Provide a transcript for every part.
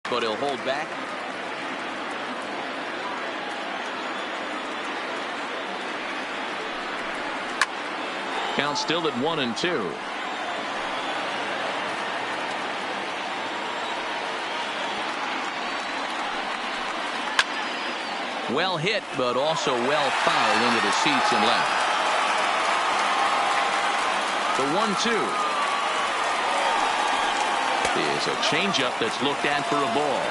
but he'll hold back. Count still at 1-2. Well hit, but also well fouled into the seats and left. The 1-2 is a changeup that's looked at for a ball.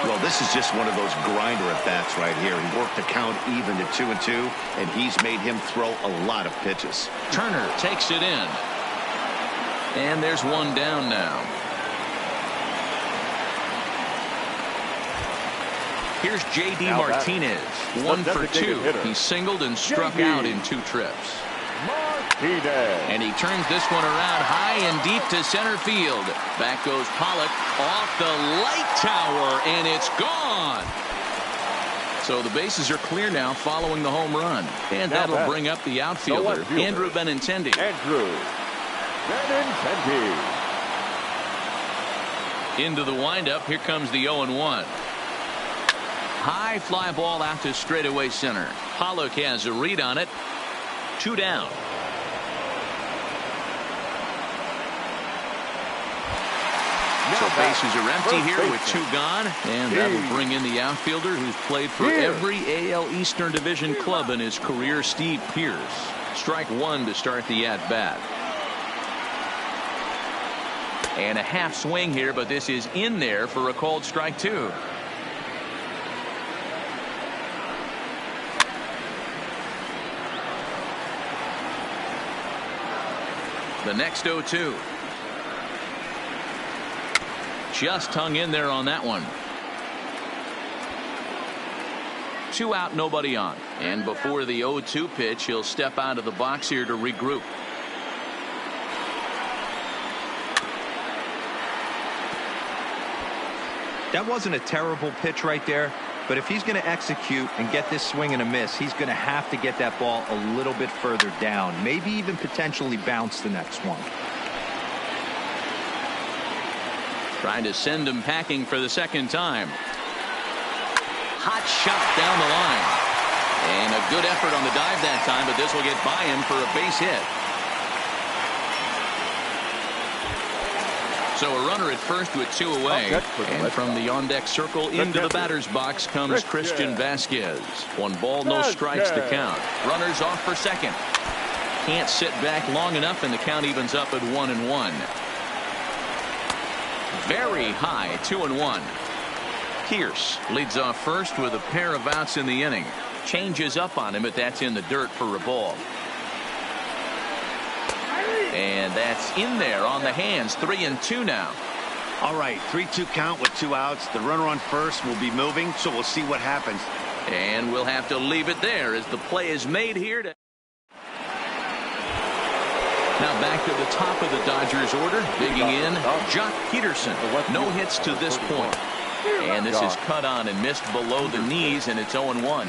Well, this is just one of those grinder at bats right here. He worked the count even to 2-2, and he's made him throw a lot of pitches. Turner takes it in, and there's one down now. Here's J.D. Martinez, 1 for 2. He singled and struck out in 2 trips. And he turns this one around high and deep to center field. Back goes Pollock off the light tower, and it's gone. So the bases are clear now following the home run. And that'll bring up the outfielder, Andrew Benintendi. Into the windup. Here comes the 0-1. High fly ball out to straightaway center. Pollock has a read on it. 2 down. So bases are empty here with 2 gone, and that'll bring in the outfielder who's played for every AL Eastern Division club in his career, Steve Pearce. Strike 1 to start the at-bat. And a half swing here, but this is in there for a called strike 2. The next 0-2. Just hung in there on that one. 2 out, nobody on. And before the 0-2 pitch, he'll step out of the box here to regroup. That wasn't a terrible pitch right there, but if he's going to execute and get this swing and a miss, he's going to have to get that ball a little bit further down, maybe even potentially bounce the next one. Trying to send him packing for the second time. Hot shot down the line. And a good effort on the dive that time, but this will get by him for a base hit. So a runner at first with 2 away. And from the on-deck circle into the batter's box comes Christian Vasquez. 1 ball, no strikes to count. Runners off for second. Can't sit back long enough, and the count evens up at 1-1. Very high, 2-1. Pierce leads off first with a pair of outs in the inning. Changes up on him, but that's in the dirt for a ball. And that's in there on the hands. 3-2 now. All right, 3-2 count with 2 outs. The runner on first will be moving, so we'll see what happens. And we'll have to leave it there as the play is made here. Now back to the top of the Dodgers order. Digging in, Jock Peterson. No hits to this point. And this is cut on and missed below the knees, and it's 0-1.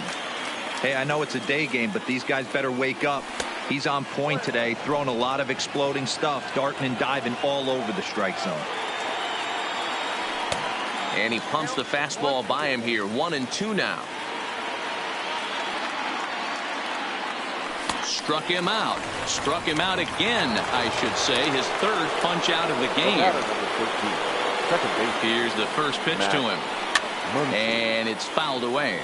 Hey, I know it's a day game, but these guys better wake up. He's on point today, throwing a lot of exploding stuff, darting and diving all over the strike zone. And he pumps the fastball by him here. 1-2 now. Struck him out. Struck him out again, I should say. His 3rd punch out of the game. Here's the first pitch to him. And it's fouled away.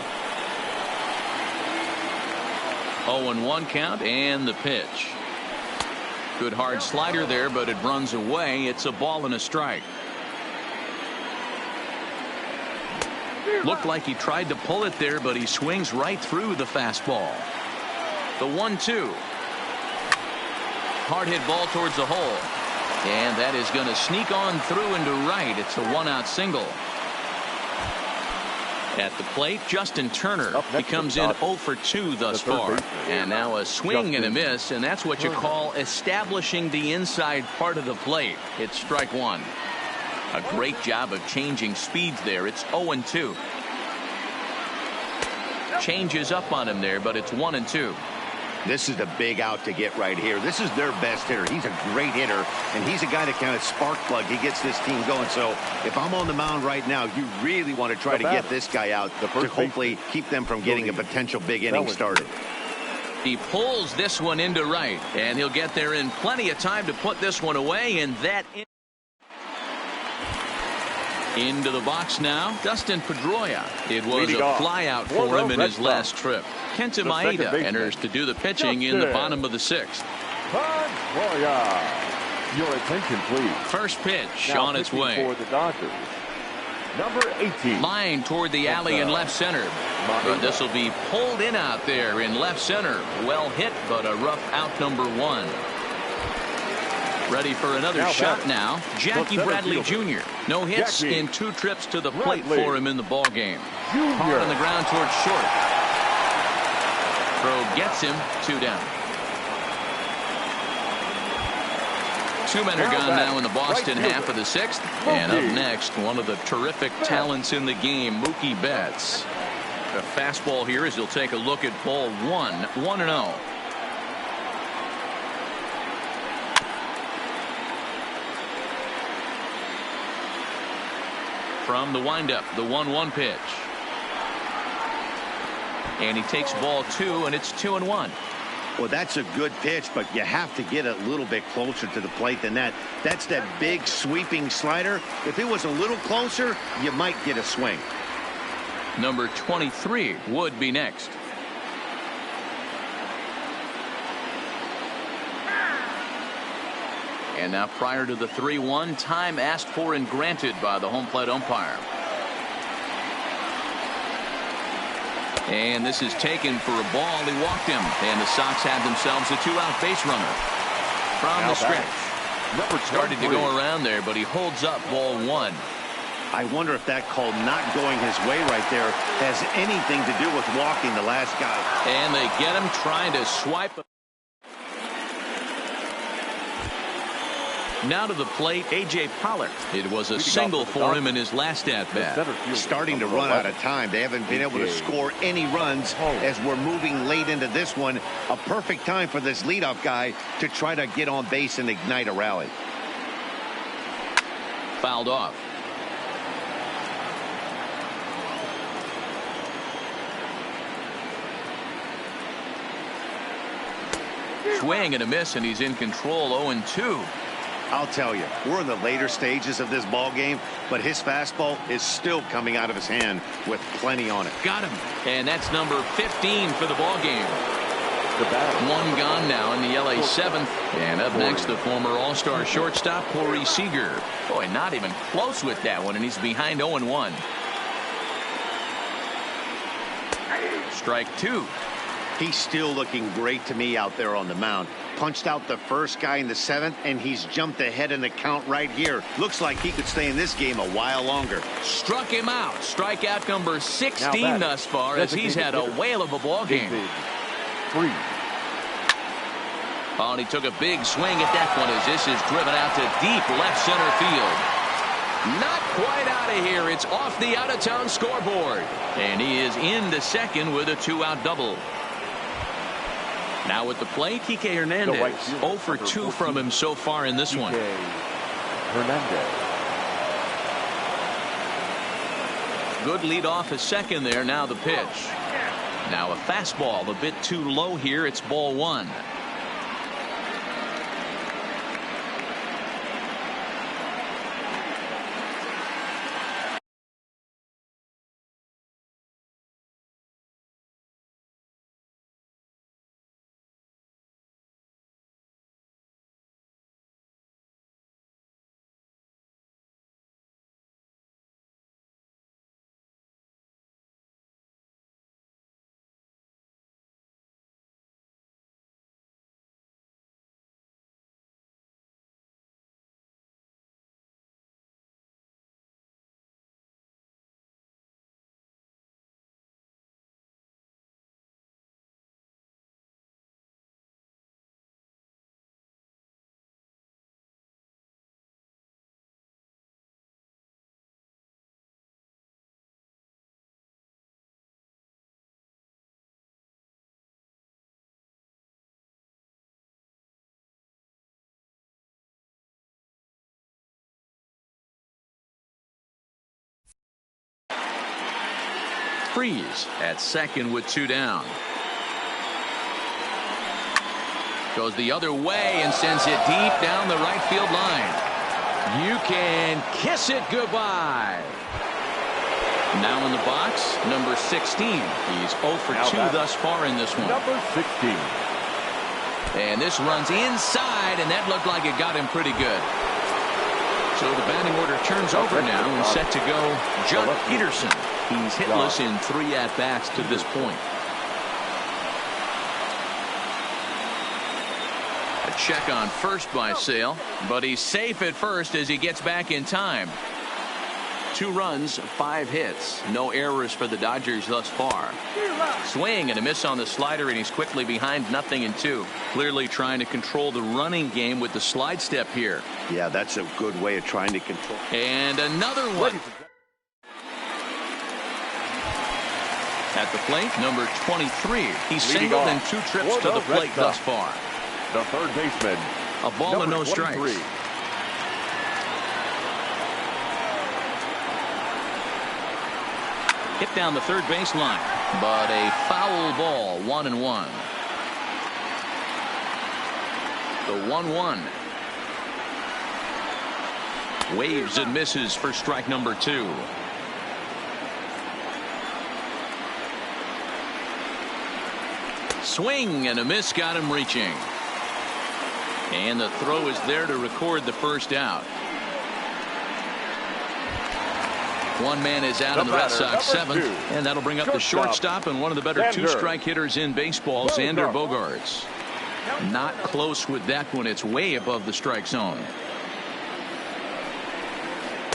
0-1 count and the pitch. Good hard slider there, but it runs away. It's a ball and a strike. Looked like he tried to pull it there, but he swings right through the fastball. The 1-2. Hard hit ball towards the hole. And that is going to sneak on through into right. It's a 1-out single. At the plate, Justin Turner. He comes in 0 for 2 thus far. And now a swing and a miss, and that's what you call establishing the inside part of the plate. It's strike 1. A great job of changing speeds there. It's 0-2. Changes up on him there, but it's 1-2. This is a big out to get right here. This is their best hitter. He's a great hitter, and he's a guy that kind of spark plug. He gets this team going. So if I'm on the mound right now, you really want to try to get this guy out to hopefully keep them from getting a potential big inning started. He pulls this one into right, and he'll get there in plenty of time to put this one away, and that into the box now, Dustin Pedroia. It was a flyout for him in his last trip. Kenta Maeda enters to do the pitching in the bottom of the 6th. Pedroia. Your attention, please. First pitch on its way. For the Dodgers, number 18. Line toward the alley in left center. But this will be pulled in out there in left center. Well hit, but a rough out, number 1. Ready for another shot now. Jackie Bradley Jr. No hits in 2 trips to the plate for him in the ball game. Hard on the ground towards short. Throw gets him 2 down. 2 men are gone now in the Boston half of the 6th. And up next, one of the terrific talents in the game, Mookie Betts. A fastball here as he'll take a look at ball 1. 1-0. From the windup, the 1-1 pitch. And he takes ball 2, and it's 2-1. Well, that's a good pitch, but you have to get a little bit closer to the plate than that. That's that big sweeping slider. If it was a little closer, you might get a swing. Number 23 would be next. And now prior to the 3-1, time asked for and granted by the home plate umpire. And this is taken for a ball. He walked him. And the Sox have themselves a 2-out base runner. From the stretch. Started to go around there, but he holds up ball 1. I wonder if that call not going his way right there has anything to do with walking the last guy. And they get him trying to swipe. Now to the plate, A.J. Pollock. It was a single for him in his last at-bat. Starting to run out of time. They haven't been able to score any runs as we're moving late into this one. A perfect time for this leadoff guy to try to get on base and ignite a rally. Fouled off. Swing and a miss, and he's in control. 0-2. I'll tell you, we're in the later stages of this ball game, but his fastball is still coming out of his hand with plenty on it. Got him. And that's number 15 for the ball game. 1 gone now in the LA 7th. And up next, the former All-Star shortstop, Corey Seager. Boy, not even close with that one, and he's behind 0-1. Strike 2. He's still looking great to me out there on the mound. Punched out the first guy in the 7th, and he's jumped ahead in the count right here. Looks like he could stay in this game a while longer. Struck him out. Strikeout number 16 thus far, as he's had a whale of a ball game. 3. Oh, and he took a big swing at that one as this is driven out to deep left center field. Not quite out of here. It's off the out-of-town scoreboard. And he is into second with a 2-out double. Now at the plate, Kike Hernandez. 0 for 2 from him so far in this one. Hernandez. Good lead off a second there. Now the pitch. Now a fastball a bit too low here. It's ball 1. Freeze at second with 2 down. Goes the other way and sends it deep down the right field line. You can kiss it goodbye. Now in the box, number 16. He's 0 for 2 thus far in this one. Number 16. And this runs inside, and that looked like it got him pretty good. So the batting order turns over now and set to go Jock Peterson. He's hitless in 3 at-bats to this point. A check on first by Sale, but he's safe at first as he gets back in time. 2 runs, 5 hits. No errors for the Dodgers thus far. Swing and a miss on the slider, and he's quickly behind 0-2. Clearly trying to control the running game with the slide step here. Yeah, that's a good way of trying to control. And another one. At the plate, number 23. He's singled in 2 trips to the plate thus far. The third baseman. A ball and no strikes. Hit down the third base line, but a foul ball, 1-1. The 1-1. Waves and misses for strike number 2. Swing and a miss got him reaching. And the throw is there to record the first out. One man is out in the Red Sox 7th, and that'll bring up the shortstop and one of the better 2-strike hitters in baseball, Xander Bogaerts. Not close with that one. It's way above the strike zone.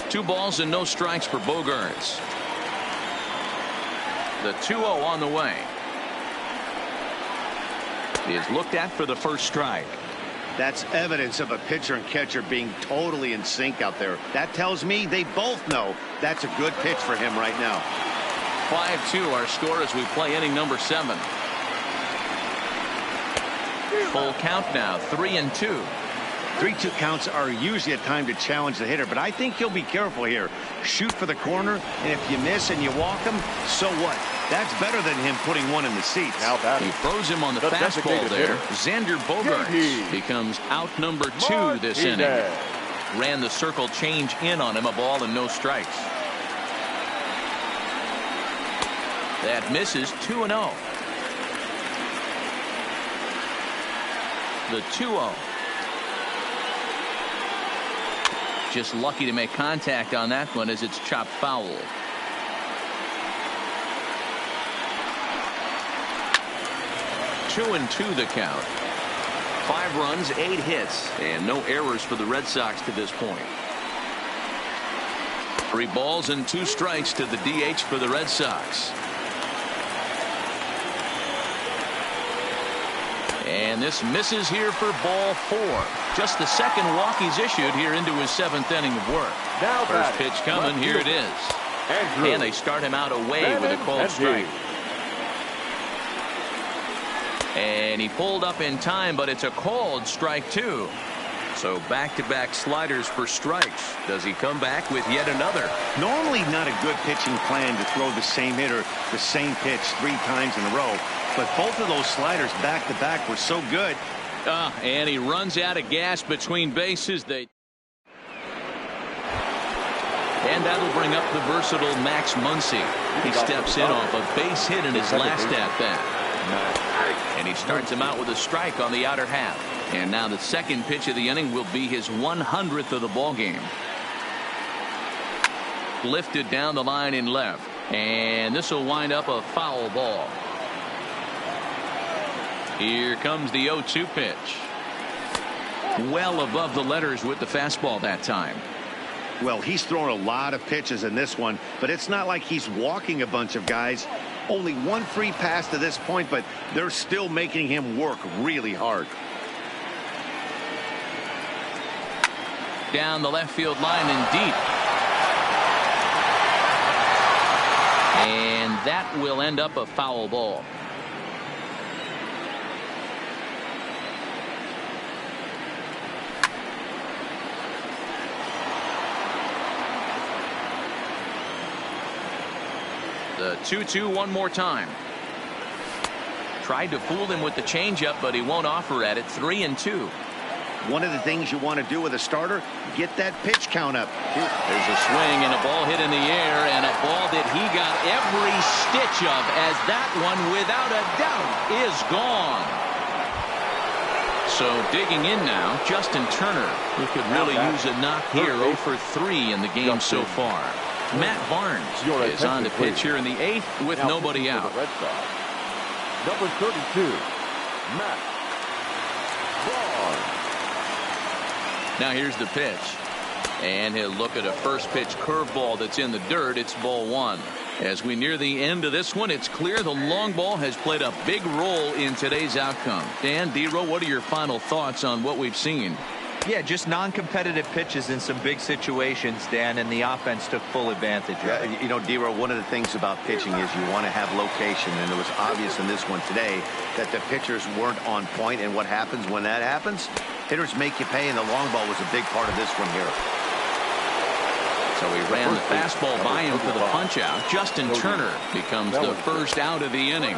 2 balls and no strikes for Bogaerts. The 2-0 on the way. He is looked at for the first strike. That's evidence of a pitcher and catcher being totally in sync out there. That tells me they both know that's a good pitch for him right now. 5-2 our score as we play inning number 7. Full count now, 3-2. 3-2 counts are usually a time to challenge the hitter, but I think he'll be careful here. Shoot for the corner, and if you miss and you walk him, so what? That's better than him putting one in the seats. He throws him on the fastball there. Xander Bogaerts becomes out number 2 this inning. Ran the circle change in on him, a ball and no strikes. That misses, 2-0. The 2-0. Just lucky to make contact on that one as it's chopped foul. Two and 2 the count. 5 runs, 8 hits, and no errors for the Red Sox to this point. 3 balls and 2 strikes to the DH for the Red Sox. And this misses here for ball 4. Just the second walk he's issued here into his 7th inning of work. First pitch coming. Here it is. And they start him out away with a called strike. And he pulled up in time, but it's a called strike 2. So back-to-back sliders for strikes. Does he come back with yet another? Normally not a good pitching plan to throw the same hitter the same pitch 3 times in a row. But both of those sliders back-to-back were so good. And he runs out of gas between bases. And that'll bring up the versatile Max Muncy. He steps in off a base hit in his last at-bat. And he starts him out with a strike on the outer half. And now the second pitch of the inning will be his 100th of the ball game. Lifted down the line in left. And this will wind up a foul ball. Here comes the 0-2 pitch. Well above the letters with the fastball that time. Well, he's thrown a lot of pitches in this one, but it's not like he's walking a bunch of guys. Only 1 free pass to this point, but they're still making him work really hard. Down the left field line and deep. And that will end up a foul ball. The 2-2 one more time. Tried to fool him with the changeup, but he won't offer at it. 3-2. One of the things you want to do with a starter, get that pitch count up. There's a swing and a ball hit in the air, and a ball that he got every stitch of, as that one, without a doubt, is gone. So digging in now, Justin Turner, who could really use a knock here. 0 for 3 in the game so far. Matt Barnes is on the pitch here in the 8th with nobody out. Number 32, Matt Barnes. Now here's the pitch. And he'll look at a first pitch curveball that's in the dirt. It's ball 1. As we near the end of this one, it's clear the long ball has played a big role in today's outcome. Dan, D-Row, what are your final thoughts on what we've seen? Yeah, just non-competitive pitches in some big situations, Dan, and the offense took full advantage of it. You know, D-Row, one of the things about pitching is you want to have location, and it was obvious in this one today that the pitchers weren't on point, and what happens when that happens? Hitters make you pay, and the long ball was a big part of this one here. So he ran the fastball by him for the punch-out. Justin Turner becomes the first out of the inning.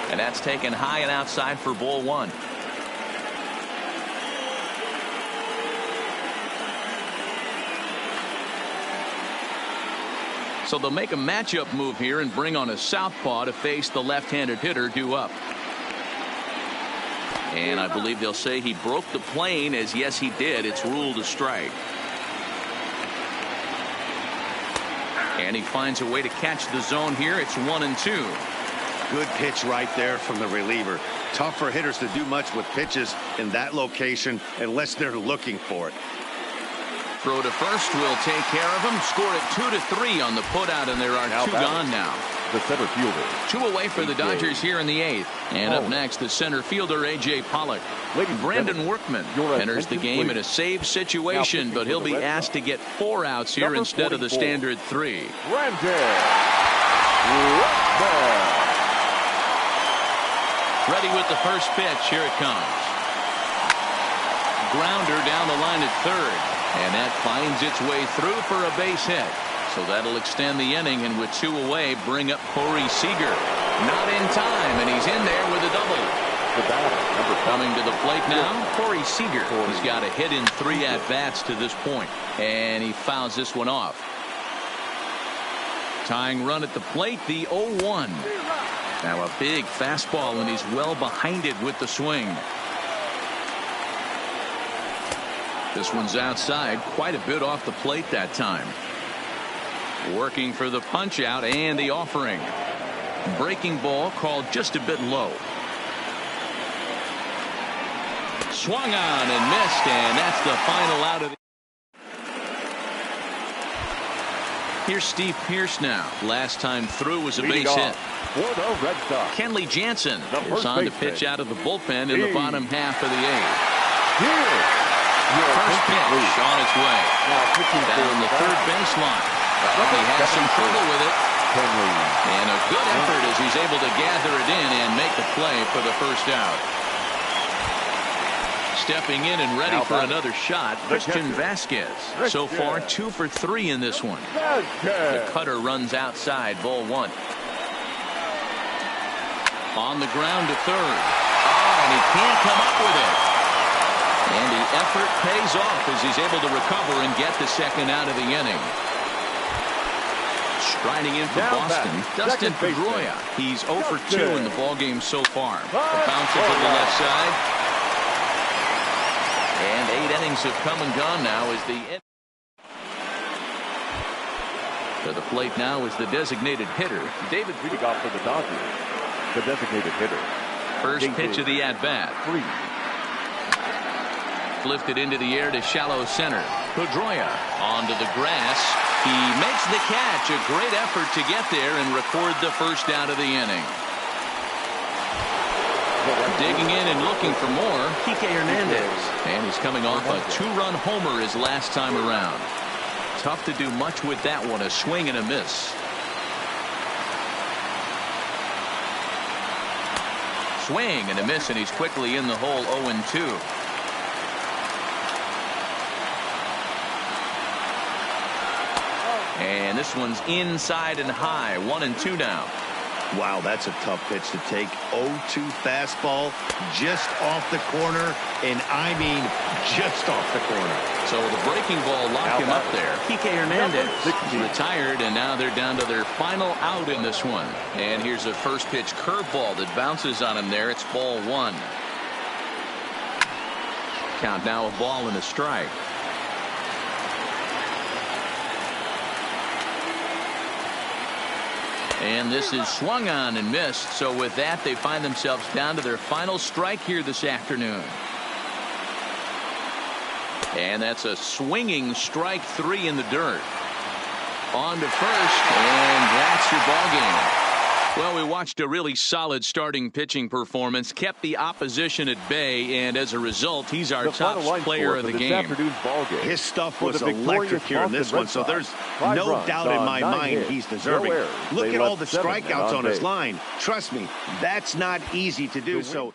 And that's taken high and outside for ball 1. So they'll make a matchup move here and bring on a southpaw to face the left-handed hitter due up. And I believe they'll say he broke the plane, as yes he did. It's ruled a strike. And he finds a way to catch the zone here. It's 1-2. Good pitch right there from the reliever. Tough for hitters to do much with pitches in that location unless they're looking for it. Throw to first will take care of him. Score it 2-3 on the putout, and there are two gone now. The center fielder. 2 away for the Dodgers here in the 8th. And up next, the center fielder, A.J. Pollock. Brandon Workman enters the game in a save situation, but he'll be asked to get 4 outs here instead of the standard 3. Brandon Ready with the first pitch. Here it comes. Grounder down the line at third. And that finds its way through for a base hit. So that'll extend the inning, and with 2 away, bring up Corey Seager. Not in time, and he's in there with a double. Coming to the plate now, Corey Seager. He's got a hit in 3 at-bats to this point, and he fouls this one off. Tying run at the plate, the 0-1. Now a big fastball, and he's well behind it with the swing. This one's outside, quite a bit off the plate that time. Working for the punch out and the offering. Breaking ball called just a bit low. Swung on and missed, and that's the final out of the. Here's Steve Pearce now. Last time through was a base hit. For the Red Sox, Kenley Jansen is on to pitch out of the bullpen in the bottom half of the 8th. First pitch on its way. Down the third baseline. He has some trouble with it. And a good effort as he's able to gather it in and make the play for the first out. Stepping in and ready for another shot, Christian Vasquez. So far 2 for 3 in this one. The cutter runs outside, ball 1. On the ground to third. Oh, and he can't come up with it. And the effort pays off as he's able to recover and get the second out of the inning. Striding in for Boston, Dustin Pedroia. He's 0 for 2 in the ballgame so far. The bounce to the left side. And 8 innings have come and gone now as the to the plate now is the designated hitter, David Riedigoff for the Dodgers. The designated hitter. First pitch of the at-bat. Lifted into the air to shallow center. Pedroia onto the grass. He makes the catch. A great effort to get there and record the first out of the inning. Digging in and looking for more, Kike Hernandez. And he's coming off a 2-run homer his last time around. Tough to do much with that one. A swing and a miss. Swing and a miss, and he's quickly in the hole. 0-2. And this one's inside and high. 1-2 now. Wow, that's a tough pitch to take. 0-2 fastball just off the corner, and I mean just off the corner. So the breaking ball locked him up there. Kike Hernandez retired, and now they're down to their final out in this one. And here's a first pitch curveball that bounces on him there. It's ball 1. Count now a ball and a strike. And this is swung on and missed. So with that, they find themselves down to their final strike here this afternoon. And that's a swinging strike 3 in the dirt. On to first, and that's your ball game. Well, we watched a really solid starting pitching performance, kept the opposition at bay, and as a result, he's our top player of the game. His stuff was electric here in this one, so there's no doubt in my mind he's deserving. Look at all the strikeouts on his line. Trust me, that's not easy to do. So